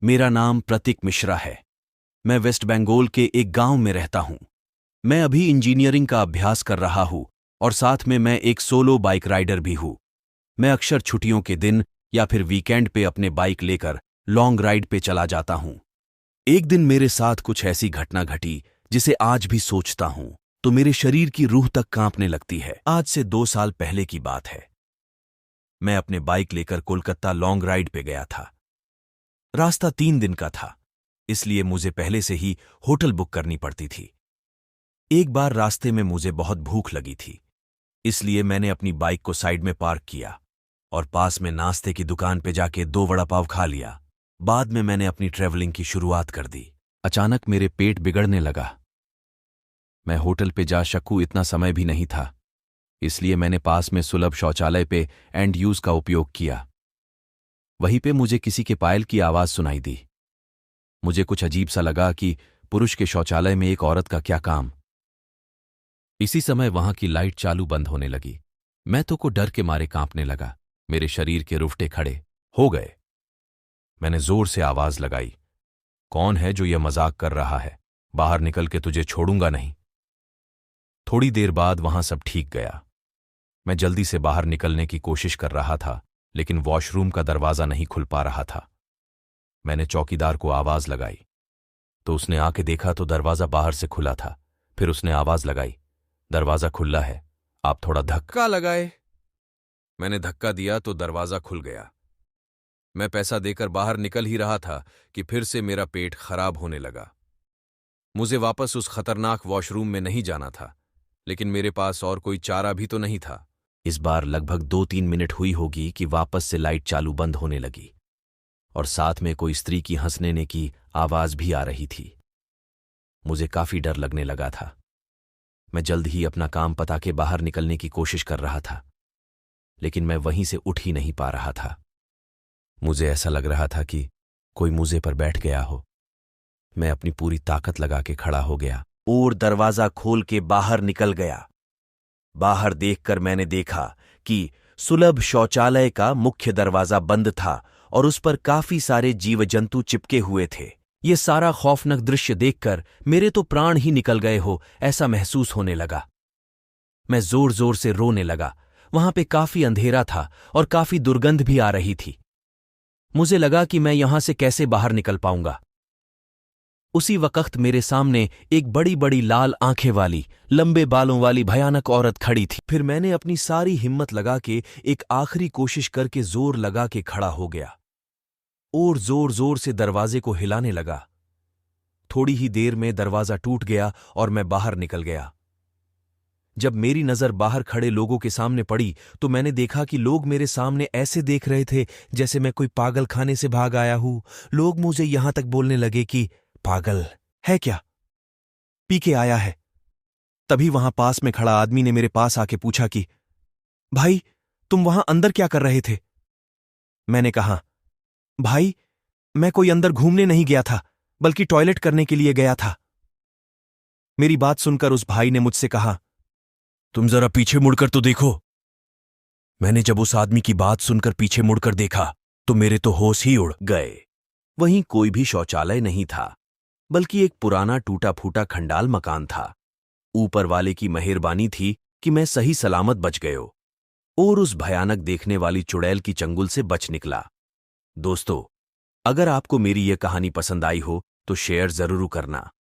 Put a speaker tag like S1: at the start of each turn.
S1: मेरा नाम प्रतीक मिश्रा है। मैं वेस्ट बंगाल के एक गांव में रहता हूं। मैं अभी इंजीनियरिंग का अभ्यास कर रहा हूं और साथ में मैं एक सोलो बाइक राइडर भी हूं। मैं अक्सर छुट्टियों के दिन या फिर वीकेंड पे अपने बाइक लेकर लॉन्ग राइड पे चला जाता हूं। एक दिन मेरे साथ कुछ ऐसी घटना घटी जिसे आज भी सोचता हूं तो मेरे शरीर की रूह तक कांपने लगती है। आज से 2 साल पहले की बात है। मैं अपने बाइक लेकर कोलकाता लॉन्ग राइड पे गया था। रास्ता 3 दिन का था, इसलिए मुझे पहले से ही होटल बुक करनी पड़ती थी। एक बार रास्ते में मुझे बहुत भूख लगी थी, इसलिए मैंने अपनी बाइक को साइड में पार्क किया और पास में नाश्ते की दुकान पे जाके 2 वड़ा पाव खा लिया। बाद में मैंने अपनी ट्रैवलिंग की शुरुआत कर दी। अचानक मेरे पेट बिगड़ने लगा। मैं होटल पे जा सकूं इतना समय भी नहीं था, इसलिए मैंने पास में सुलभ शौचालय पे एंड यूज का उपयोग किया। वहीं पे मुझे किसी के पायल की आवाज सुनाई दी। मुझे कुछ अजीब सा लगा कि पुरुष के शौचालय में एक औरत का क्या काम। इसी समय वहां की लाइट चालू बंद होने लगी। मैं तो को डर के मारे कांपने लगा। मेरे शरीर के रोंगटे खड़े हो गए। मैंने जोर से आवाज लगाई, कौन है जो यह मजाक कर रहा है? बाहर निकल के तुझे छोड़ूंगा नहीं। थोड़ी देर बाद वहां सब ठीक गया। मैं जल्दी से बाहर निकलने की कोशिश कर रहा था, लेकिन वॉशरूम का दरवाजा नहीं खुल पा रहा था। मैंने चौकीदार को आवाज लगाई तो उसने आके देखा तो दरवाजा बाहर से खुला था। फिर उसने आवाज लगाई, दरवाजा खुला है, आप थोड़ा धक्का लगाए। मैंने धक्का दिया तो दरवाजा खुल गया। मैं पैसा देकर बाहर निकल ही रहा था कि फिर से मेरा पेट खराब होने लगा। मुझे वापस उस खतरनाक वॉशरूम में नहीं जाना था, लेकिन मेरे पास और कोई चारा भी तो नहीं था। इस बार लगभग 2-3 मिनट हुई होगी कि वापस से लाइट चालू बंद होने लगी और साथ में कोई स्त्री की हंसने की आवाज भी आ रही थी। मुझे काफी डर लगने लगा था। मैं जल्द ही अपना काम पता के बाहर निकलने की कोशिश कर रहा था, लेकिन मैं वहीं से उठ ही नहीं पा रहा था। मुझे ऐसा लग रहा था कि कोई मुझे पर बैठ गया हो। मैं अपनी पूरी ताकत लगा के खड़ा हो गया और दरवाजा खोल के बाहर निकल गया। बाहर देखकर मैंने देखा कि सुलभ शौचालय का मुख्य दरवाजा बंद था और उस पर काफी सारे जीव जंतु चिपके हुए थे। ये सारा खौफनाक दृश्य देखकर मेरे तो प्राण ही निकल गए हो ऐसा महसूस होने लगा। मैं जोर जोर से रोने लगा। वहां पे काफी अंधेरा था और काफी दुर्गंध भी आ रही थी। मुझे लगा कि मैं यहां से कैसे बाहर निकल पाऊंगा। उसी वक्त मेरे सामने एक बड़ी बड़ी लाल आंखें वाली, लंबे बालों वाली भयानक औरत खड़ी थी। फिर मैंने अपनी सारी हिम्मत लगा के एक आखिरी कोशिश करके जोर लगा के खड़ा हो गया और जोर जोर से दरवाजे को हिलाने लगा। थोड़ी ही देर में दरवाजा टूट गया और मैं बाहर निकल गया। जब मेरी नजर बाहर खड़े लोगों के सामने पड़ी तो मैंने देखा कि लोग मेरे सामने ऐसे देख रहे थे जैसे मैं कोई पागल खाने से भाग आया हूं। लोग मुझे यहां तक बोलने लगे कि पागल है क्या, पी के आया है। तभी वहां पास में खड़ा आदमी ने मेरे पास आके पूछा कि भाई, तुम वहां अंदर क्या कर रहे थे? मैंने कहा, भाई, मैं कोई अंदर घूमने नहीं गया था, बल्कि टॉयलेट करने के लिए गया था। मेरी बात सुनकर उस भाई ने मुझसे कहा, तुम जरा पीछे मुड़कर तो देखो। मैंने जब उस आदमी की बात सुनकर पीछे मुड़कर देखा तो मेरे तो होश ही उड़ गए। वहीं कोई भी शौचालय नहीं था, बल्कि एक पुराना टूटा फूटा खंडाल मकान था। ऊपर वाले की मेहरबानी थी कि मैं सही सलामत बच गयो और उस भयानक देखने वाली चुड़ैल की चंगुल से बच निकला। दोस्तों, अगर आपको मेरी यह कहानी पसंद आई हो तो शेयर जरूर करना।